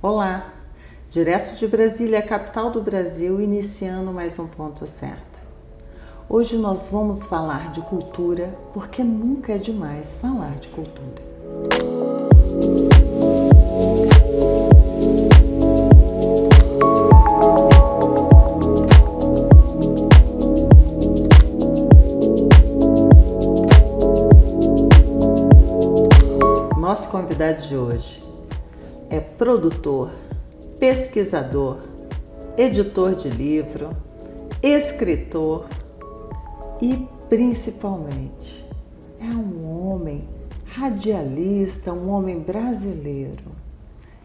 Olá, direto de Brasília, a capital do Brasil, iniciando mais um Ponto Certo. Hoje nós vamos falar de cultura, porque nunca é demais falar de cultura. Nosso convidado de hoje é produtor, pesquisador, editor de livro, escritor e, principalmente, é um homem radialista, um homem brasileiro.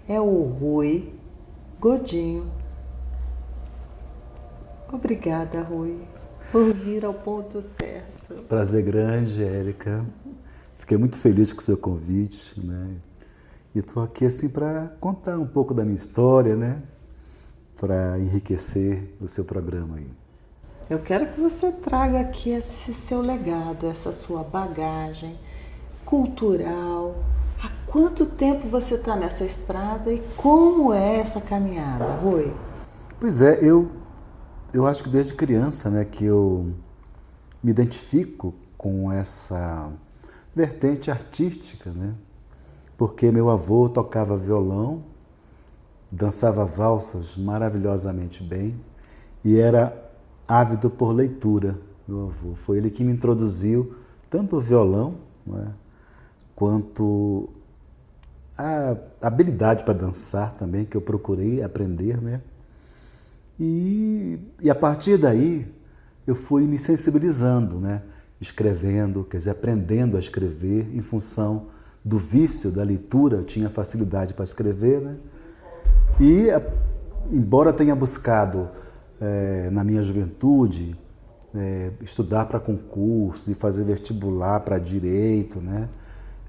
É o Rui Godinho. Obrigada, Rui, por vir ao Ponto Certo. Prazer grande, Érica. Fiquei muito feliz com o seu convite, né? E estou aqui assim para contar um pouco da minha história, né? Para enriquecer o seu programa aí. Eu quero que você traga aqui esse seu legado, essa sua bagagem cultural. Há quanto tempo você está nessa estrada e como é essa caminhada, Rui? Pois é, eu acho que desde criança, né, que eu me identifico com essa vertente artística, né? Porque meu avô tocava violão, dançava valsas maravilhosamente bem e era ávido por leitura, meu avô. Foi ele que me introduziu tanto o violão, né, quanto a habilidade para dançar também, que eu procurei aprender, né? E a partir daí eu fui me sensibilizando, né? Escrevendo, quer dizer, aprendendo a escrever em função do vício da leitura, eu tinha facilidade para escrever, né? E, embora tenha buscado, na minha juventude, estudar para concurso e fazer vestibular para direito, né?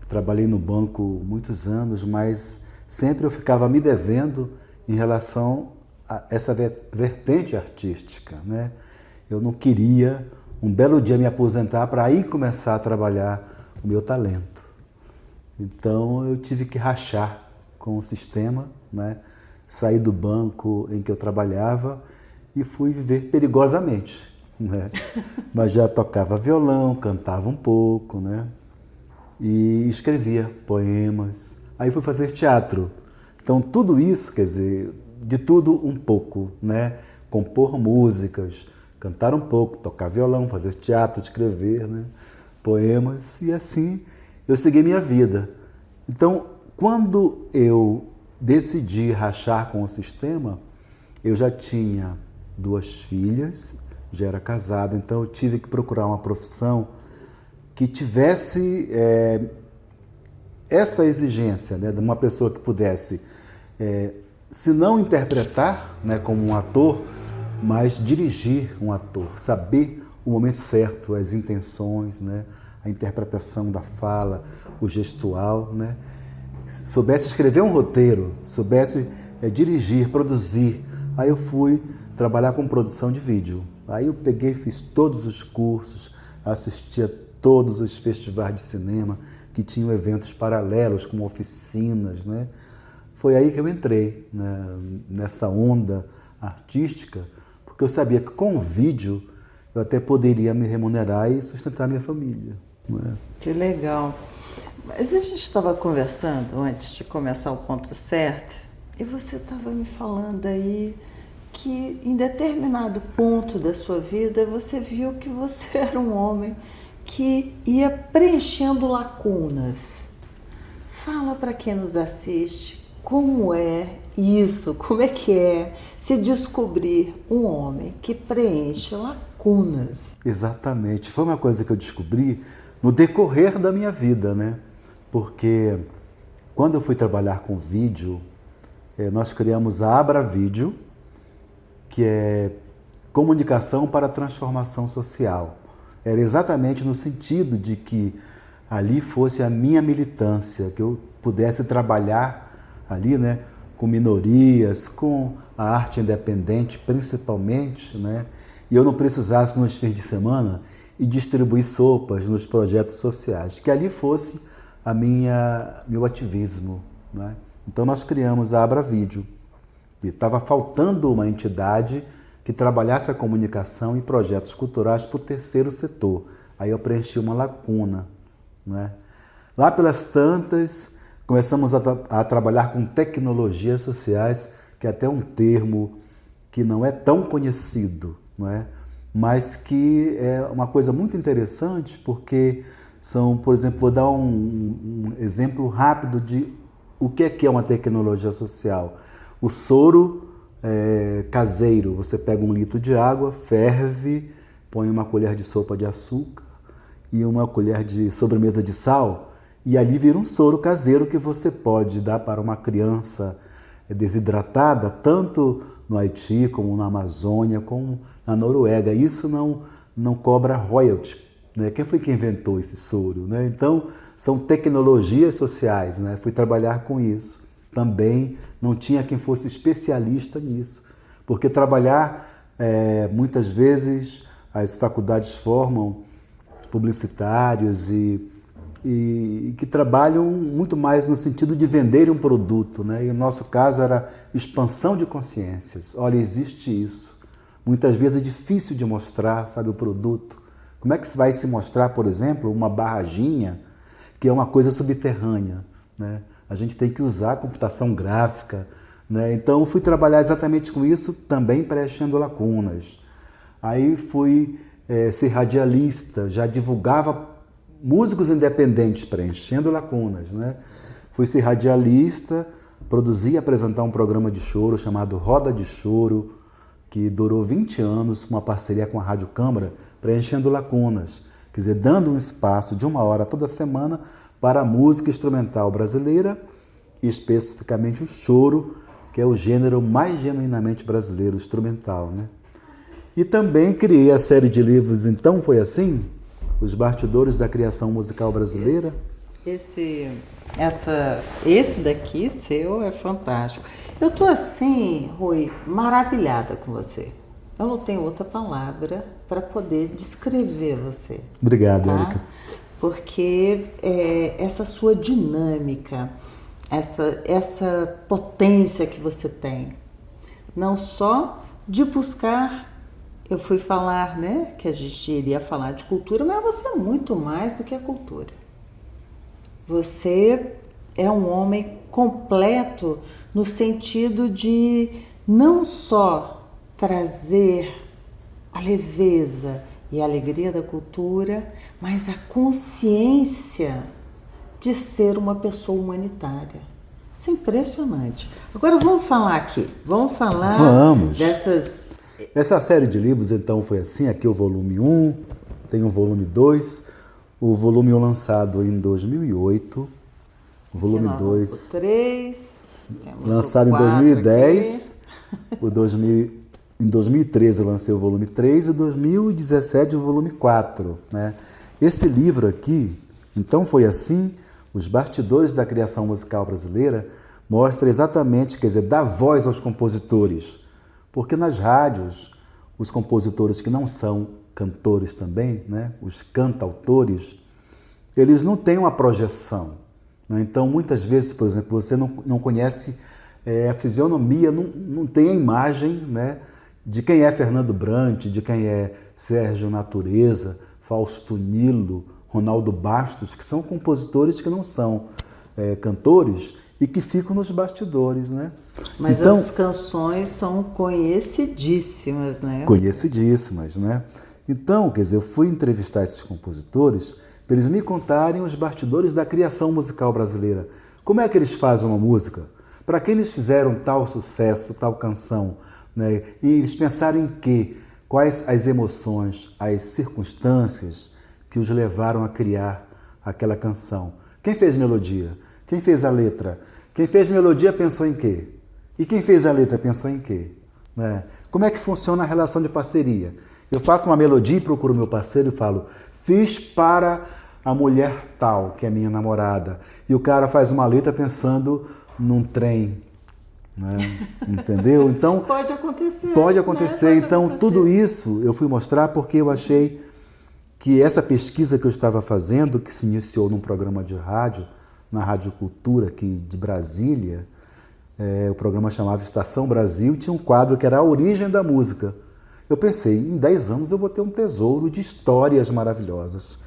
Trabalhei no banco muitos anos, mas sempre eu ficava me devendo em relação a essa vertente artística, né? Eu não queria um belo dia me aposentar para aí começar a trabalhar o meu talento. Então eu tive que rachar com o sistema, né? Saí do banco em que eu trabalhava e fui viver perigosamente, né? Mas já tocava violão, cantava um pouco, né? E escrevia poemas. Aí fui fazer teatro. Então tudo isso, quer dizer, de tudo um pouco, né? Compor músicas, cantar um pouco, tocar violão, fazer teatro, escrever, né? Poemas, e assim eu segui minha vida. Então, quando eu decidi rachar com o sistema, eu já tinha 2 filhas, já era casado, então eu tive que procurar uma profissão que tivesse essa exigência, né, de uma pessoa que pudesse, se não interpretar, né, como um ator, mas dirigir um ator, saber o momento certo, as intenções, né, a interpretação da fala, o gestual, né, soubesse escrever um roteiro, soubesse dirigir, produzir. Aí eu fui trabalhar com produção de vídeo. Aí eu peguei, fiz todos os cursos, assistia todos os festivais de cinema que tinham eventos paralelos, como oficinas, né? Foi aí que eu entrei, né, nessa onda artística, porque eu sabia que com o vídeo eu até poderia me remunerar e sustentar minha família. Né? Que legal. Mas a gente estava conversando antes de começar o Ponto Certo e você estava me falando aí que em determinado ponto da sua vida você viu que você era um homem que ia preenchendo lacunas. Fala para quem nos assiste como é isso, como é que é se descobrir um homem que preenche lacunas. Exatamente, foi uma coisa que eu descobri no decorrer da minha vida, né? Porque quando eu fui trabalhar com vídeo, nós criamos a Abra Vídeo, que é comunicação para transformação social. Era exatamente no sentido de que ali fosse a minha militância, que eu pudesse trabalhar ali, né, com minorias, com a arte independente principalmente, né, e eu não precisasse nos fins de semana e distribuir sopas nos projetos sociais, que ali fosse meu ativismo, né, Então nós criamos a Abra Vídeo. E estava faltando uma entidade que trabalhasse a comunicação e projetos culturais para o terceiro setor. Aí eu preenchi uma lacuna, né? Lá pelas tantas, começamos a trabalhar com tecnologias sociais, que é até um termo que não é tão conhecido, não é? Mas que é uma coisa muito interessante, porque são, por exemplo, vou dar um exemplo rápido de o que é uma tecnologia social. O soro caseiro, você pega 1 litro de água, ferve, põe uma colher de sopa de açúcar e uma colher de sobremesa de sal, e ali vira um soro caseiro que você pode dar para uma criança desidratada, tanto no Haiti, como na Amazônia, como na Noruega. Isso não cobra royalty, né? Quem foi que inventou esse soro, né? Então, são tecnologias sociais, né? Fui trabalhar com isso. Também não tinha quem fosse especialista nisso, porque trabalhar, muitas vezes, as faculdades formam publicitários e que trabalham muito mais no sentido de vender um produto, né? E o nosso caso era expansão de consciências. Olha, existe isso. Muitas vezes é difícil de mostrar, sabe, o produto. Como é que vai se mostrar, por exemplo, uma barraginha, que é uma coisa subterrânea, né? A gente tem que usar a computação gráfica, né? Então, fui trabalhar exatamente com isso, também preenchendo lacunas. Aí fui ser radialista, já divulgava músicos independentes, preenchendo lacunas, né? Fui ser radialista, produzi e apresentar um programa de choro chamado Roda de Choro, que durou 20 anos, uma parceria com a Rádio Câmara, preenchendo lacunas. Quer dizer, dando um espaço de 1 hora toda semana para a música instrumental brasileira, e especificamente o choro, que é o gênero mais genuinamente brasileiro, instrumental, né? E também criei a série de livros Então Foi Assim, Os Bastidores da Criação Musical Brasileira. Esse daqui, seu, é fantástico. Eu tô assim, Rui, maravilhada com você. Eu não tenho outra palavra para poder descrever você. Obrigado, tá? Érica. Porque essa sua dinâmica, essa potência que você tem, não só de buscar, eu fui falar, né, que a gente iria falar de cultura, mas você é muito mais do que a cultura. Você é um homem completo no sentido de não só trazer a leveza e a alegria da cultura, mas a consciência de ser uma pessoa humanitária. Isso é impressionante. Agora vamos falar aqui, dessas... Essa série de livros, então, foi assim. Aqui o volume 1, tem o volume 2, o volume 1 lançado em 2008, o volume 2 lançado em 2010, em 2013 eu lancei o volume 3 e em 2017 o volume 4, né? Esse livro aqui, Então Foi Assim, Os Bastidores da Criação Musical Brasileira, mostra exatamente, quer dizer, dá voz aos compositores. Porque nas rádios, os compositores que não são cantores também, né, os cantautores, eles não têm uma projeção, né? Então, muitas vezes, por exemplo, você não conhece a fisionomia, não tem a imagem, né, de quem é Fernando Brant, de quem é Sérgio Natureza, Fausto Nilo, Ronaldo Bastos, que são compositores que não são cantores e que ficam nos bastidores, né? Mas então, as canções são conhecidíssimas, né? Conhecidíssimas, né? Então, quer dizer, eu fui entrevistar esses compositores para eles me contarem os bastidores da criação musical brasileira. Como é que eles fazem uma música? Para que eles fizeram tal sucesso, tal canção, né? E eles pensaram em quê? Quais as emoções, as circunstâncias que os levaram a criar aquela canção? Quem fez melodia? Quem fez a letra? Quem fez melodia pensou em quê? E quem fez a letra pensou em quê? Né? Como é que funciona a relação de parceria? Eu faço uma melodia e procuro meu parceiro e falo, fiz para a mulher tal, que é minha namorada. E o cara faz uma letra pensando num trem. Né? Entendeu? Então, pode acontecer. Pode acontecer. Né? Então, tudo isso eu fui mostrar porque eu achei que essa pesquisa que eu estava fazendo, que se iniciou num programa de rádio, na Rádio Cultura aqui de Brasília, o programa chamava Estação Brasil, e tinha um quadro que era a origem da música. Eu pensei, em 10 anos eu vou ter um tesouro de histórias maravilhosas.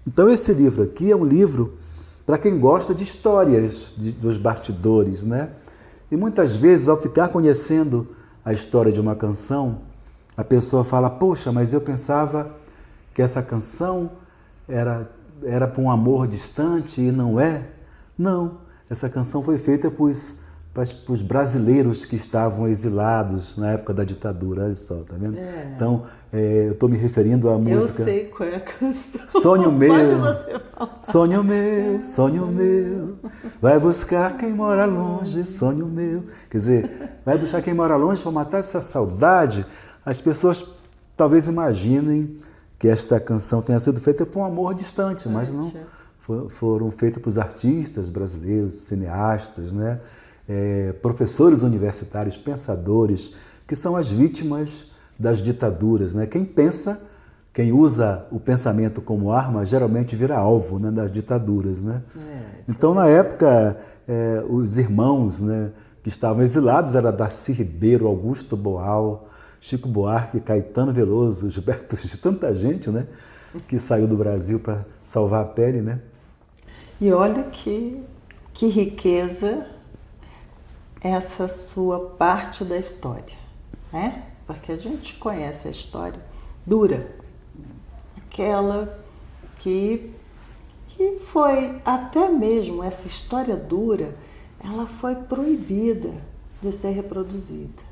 Então esse livro aqui é um livro para quem gosta de histórias dos bastidores, né? E muitas vezes, ao ficar conhecendo a história de uma canção, a pessoa fala, poxa, mas eu pensava que essa canção era para um amor distante e não é. Não, essa canção foi feita para os brasileiros que estavam exilados na época da ditadura, olha só, tá vendo? Então, eu estou me referindo à música... Eu sei qual é a canção. Sonho meu, Só de você falar. sonho meu, vai buscar quem mora longe, sonho meu. Quer dizer, vai buscar quem mora longe para matar essa saudade. As pessoas talvez imaginem que esta canção tenha sido feita por um amor distante, mas não. Foram feitas por artistas brasileiros, cineastas, né? Professores universitários, pensadores, que são as vítimas das ditaduras, né? Quem usa o pensamento como arma, geralmente vira alvo, né, das ditaduras, né? Então, na época, os irmãos, né, que estavam exilados eram Darcy Ribeiro, Augusto Boal, Chico Buarque, Caetano Veloso, Gilberto Gil, tanta gente, né, que saiu do Brasil para salvar a pele, né? E olha que riqueza essa sua parte da história, né? Porque a gente conhece a história dura, aquela que foi, até mesmo essa história dura, ela foi proibida de ser reproduzida,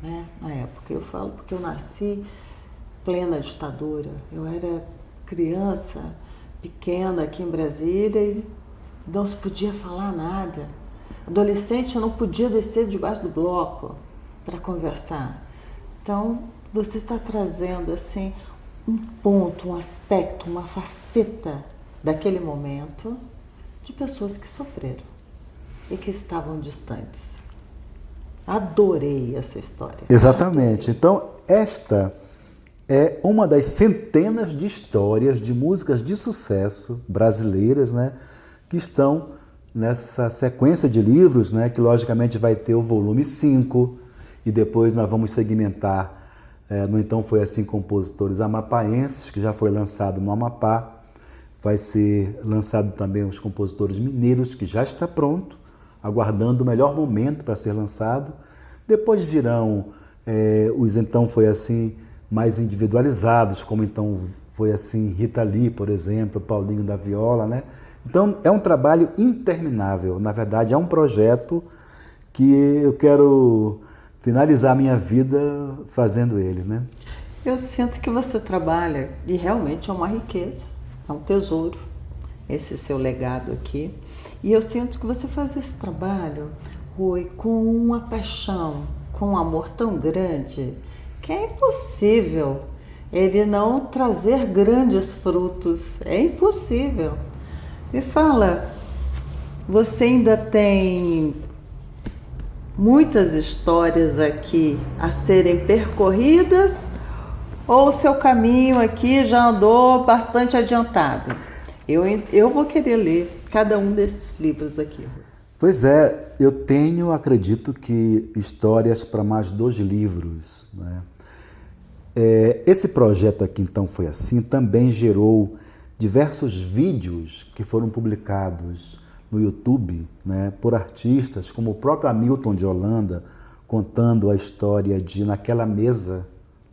né? Na época, eu falo porque eu nasci plena ditadura, eu era criança pequena aqui em Brasília e não se podia falar nada. Adolescente não podia descer debaixo do bloco para conversar. Então, você está trazendo assim um ponto, um aspecto, uma faceta daquele momento de pessoas que sofreram e que estavam distantes. Adorei essa história. Exatamente. Então, esta é uma das centenas de histórias de músicas de sucesso brasileiras, né, que estão nessa sequência de livros, né, que logicamente vai ter o volume 5 e depois nós vamos segmentar no Então Foi Assim Compositores Amapaenses, que já foi lançado no Amapá. Vai ser lançado também os compositores mineiros, que já está pronto, aguardando o melhor momento para ser lançado. Depois virão os Então Foi Assim mais individualizados, como Então Foi Assim Rita Lee, por exemplo, Paulinho da Viola, né? Então é um trabalho interminável, na verdade é um projeto que eu quero finalizar a minha vida fazendo ele, né? Eu sinto que você trabalha, e realmente é uma riqueza, é um tesouro, esse seu legado aqui. E eu sinto que você faz esse trabalho, Rui, com uma paixão, com um amor tão grande, que é impossível ele não trazer grandes frutos. É impossível. Me fala, você ainda tem muitas histórias aqui a serem percorridas ou o seu caminho aqui já andou bastante adiantado? Eu vou querer ler cada um desses livros aqui. Pois é, eu tenho, acredito que, histórias para mais 2 livros, né? Esse projeto aqui, Então Foi Assim, também gerou diversos vídeos que foram publicados no YouTube, né, por artistas, como o próprio Hamilton de Holanda, contando a história de Naquela Mesa,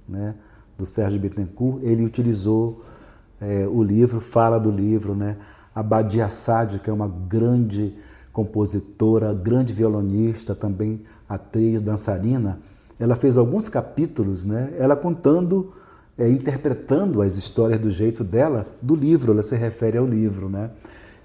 né, do Sérgio Bittencourt. Ele utilizou o livro, fala do livro, né? A Badia Saad, que é uma grande compositora, grande violonista, também atriz, dançarina, ela fez alguns capítulos, né, ela contando, interpretando as histórias do jeito dela, do livro, ela se refere ao livro, né?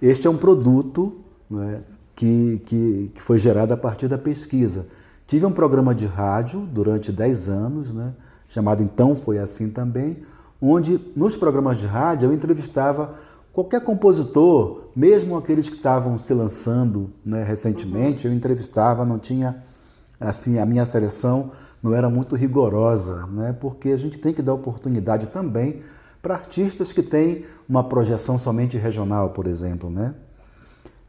Este é um produto, né, que foi gerado a partir da pesquisa. Tive um programa de rádio durante 10 anos, né, chamado Então Foi Assim também, onde nos programas de rádio eu entrevistava qualquer compositor, mesmo aqueles que estavam se lançando, né, recentemente, eu entrevistava, não tinha, assim, a minha seleção não era muito rigorosa, né, porque a gente tem que dar oportunidade também para artistas que têm uma projeção somente regional, por exemplo, né?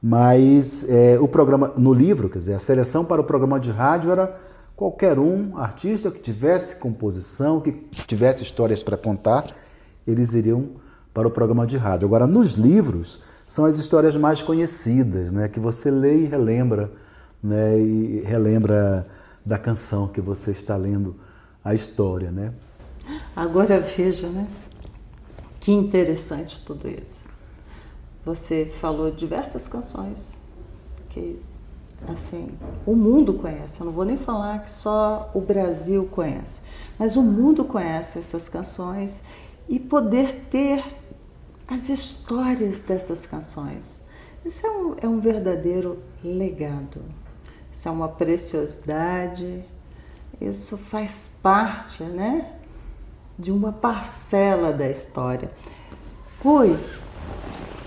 Mas o programa, no livro, quer dizer, a seleção para o programa de rádio era qualquer um, artista que tivesse composição, que tivesse histórias para contar, eles iriam para o programa de rádio. Agora, nos livros, são as histórias mais conhecidas, né, que você lê e relembra, né, e relembra da canção que você está lendo a história, né? Agora veja, né? Que interessante tudo isso. Você falou diversas canções que, assim, o mundo conhece. Eu não vou nem falar que só o Brasil conhece, mas o mundo conhece essas canções e poder ter as histórias dessas canções. Isso é um verdadeiro legado. Isso é uma preciosidade. Isso faz parte, né, de uma parcela da história. Rui,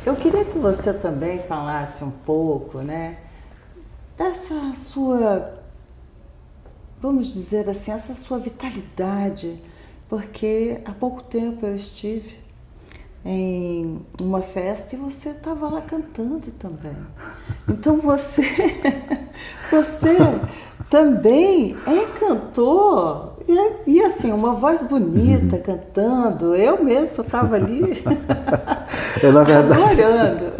eu queria que você também falasse um pouco, né, dessa sua, vamos dizer assim, essa sua vitalidade, porque há pouco tempo eu estive em uma festa e você estava lá cantando também. Então você também é cantor e assim, uma voz bonita cantando. Eu mesma estava ali Na verdade, adorando.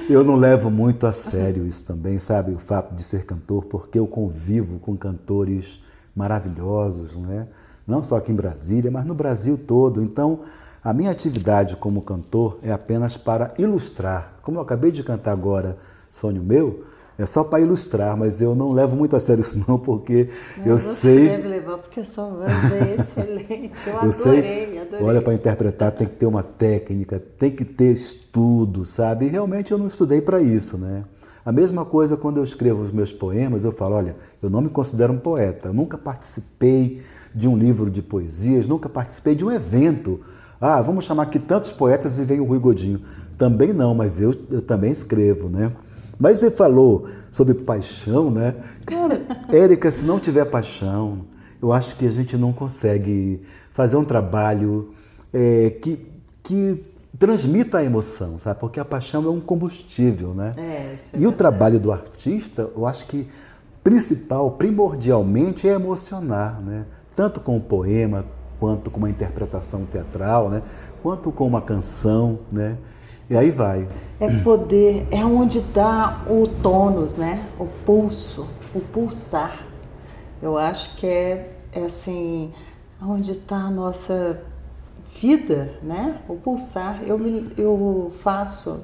eu não levo muito a sério isso também, sabe? O fato de ser cantor, porque eu convivo com cantores maravilhosos, né? Não só aqui em Brasília, mas no Brasil todo. Então, a minha atividade como cantor é apenas para ilustrar. Como eu acabei de cantar agora, Sonho Meu, é só para ilustrar, mas eu não levo muito a sério isso não, porque eu sei... Você deve levar, porque a sua voz é excelente. Eu adorei, sei, adorei. olha, para interpretar tem que ter uma técnica, tem que ter estudo, sabe? E realmente eu não estudei para isso, né? A mesma coisa quando eu escrevo os meus poemas, eu falo, olha, eu não me considero um poeta, eu nunca participei de um livro de poesias, nunca participei de um evento. Ah, vamos chamar aqui tantos poetas e vem o Rui Godinho. Também não, mas eu também escrevo, né? Mas você falou sobre paixão, né? Cara, Érica, se não tiver paixão, eu acho que a gente não consegue fazer um trabalho que transmita a emoção, sabe? Porque a paixão é um combustível, né? E o trabalho do artista, eu acho que primordialmente é emocionar, né? Tanto com um poema, quanto com uma interpretação teatral, né? Quanto com uma canção, né? E aí vai. É poder, é onde dá o tônus, né? O pulso, o pulsar. Eu acho que é assim, onde está a nossa vida, né? O pulsar. Eu faço,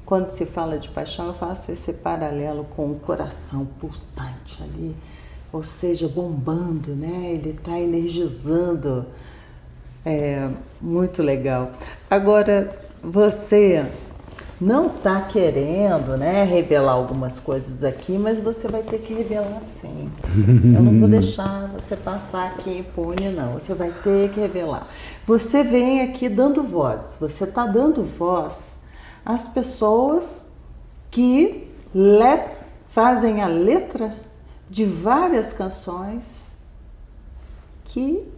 quando se fala de paixão, eu faço esse paralelo com o coração pulsante ali, ou seja, bombando, né? Ele está energizando. É muito legal. Agora, você não está querendo, né, revelar algumas coisas aqui, mas você vai ter que revelar sim. Eu não vou deixar você passar aqui impune, não. Você vai ter que revelar. Você vem aqui dando voz. Você está dando voz às pessoas que fazem a letra de várias canções que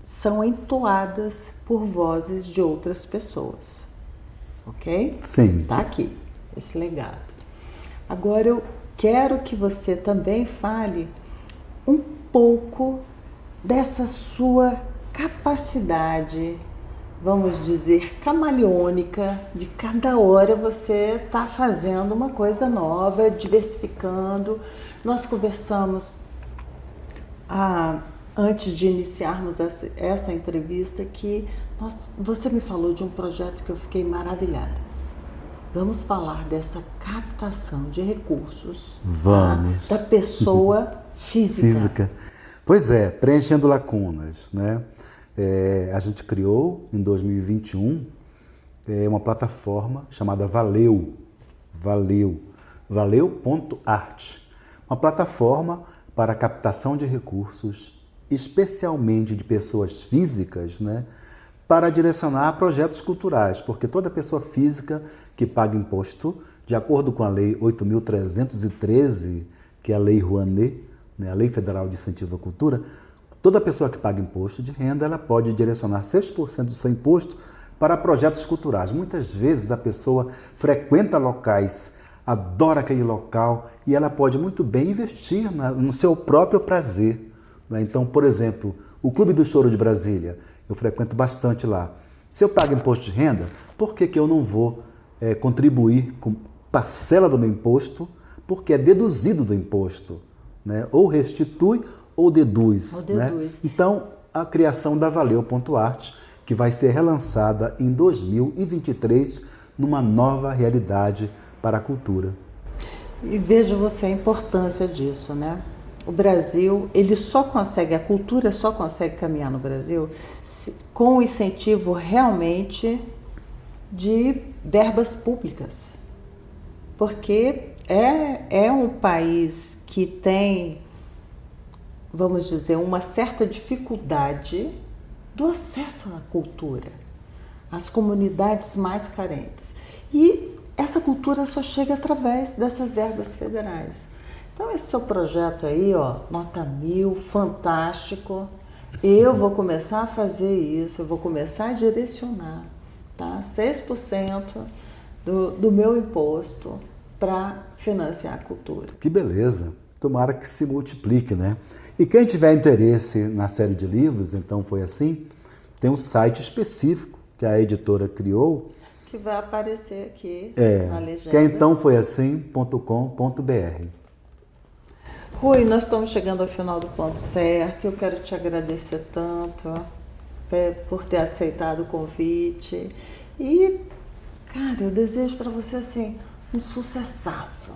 são entoadas por vozes de outras pessoas. Ok? Sim. Tá aqui, esse legado. Agora eu quero que você também fale um pouco dessa sua capacidade, vamos dizer, camaleônica, de cada hora você tá fazendo uma coisa nova, diversificando. Nós conversamos antes de iniciarmos essa entrevista que você me falou de um projeto que eu fiquei maravilhada. Vamos falar dessa captação de recursos, Vamos. Da pessoa física. Pois é, preenchendo lacunas, né? A gente criou em 2021 uma plataforma chamada Valeu.art, uma plataforma para captação de recursos, especialmente de pessoas físicas, né, para direcionar a projetos culturais, porque toda pessoa física que paga imposto, de acordo com a Lei 8.313, que é a Lei Rouanet, né, a Lei Federal de Incentivo à Cultura, toda pessoa que paga imposto de renda, ela pode direcionar 6% do seu imposto para projetos culturais. Muitas vezes a pessoa frequenta locais, adora aquele local e ela pode muito bem investir no seu próprio prazer, né? Então, por exemplo, o Clube do Choro de Brasília, eu frequento bastante lá. Se eu pago imposto de renda, por que eu não vou contribuir com parcela do meu imposto? Porque é deduzido do imposto, né? Ou restitui ou deduz. Ou deduz. Né? Então, a criação da Valeu.arte, que vai ser relançada em 2023 numa nova realidade para a cultura. E veja você a importância disso, né? O Brasil, a cultura só consegue caminhar no Brasil com o incentivo realmente de verbas públicas. Porque é um país que tem, vamos dizer, uma certa dificuldade do acesso à cultura, às comunidades mais carentes. E essa cultura só chega através dessas verbas federais. Então, esse seu projeto aí, ó, nota 1000, fantástico. Eu vou começar a fazer isso, eu vou começar a direcionar, tá? 6% do meu imposto para financiar a cultura. Que beleza! Tomara que se multiplique, né? E quem tiver interesse na série de livros, então foi assim, tem um site específico que a editora criou. Que vai aparecer aqui na legenda. Que é entãofoiassim.com.br. Rui, nós estamos chegando ao final do ponto certo. Eu quero te agradecer tanto por ter aceitado o convite. E, cara, eu desejo para você, assim, um sucessaço,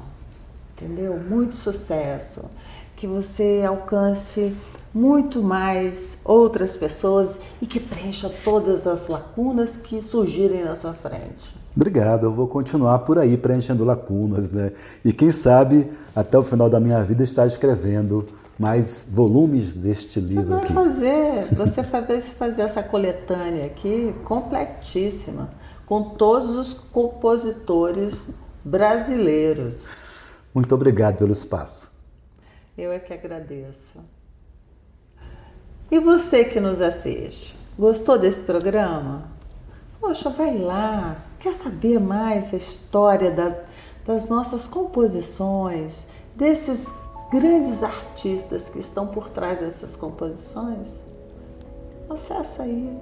entendeu? Muito sucesso. Que você alcance muito mais outras pessoas e que preencha todas as lacunas que surgirem na sua frente. Obrigado, eu vou continuar por aí preenchendo lacunas, né? E quem sabe, até o final da minha vida, estar escrevendo mais volumes deste livro aqui. Você vai fazer essa coletânea aqui completíssima, com todos os compositores brasileiros. Muito obrigado pelo espaço. Eu é que agradeço. E você que nos assiste, gostou desse programa? Poxa, vai lá, quer saber mais a história das nossas composições, desses grandes artistas que estão por trás dessas composições? Acesse aí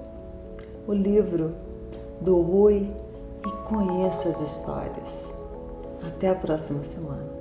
o livro do Rui e conheça as histórias. Até a próxima semana.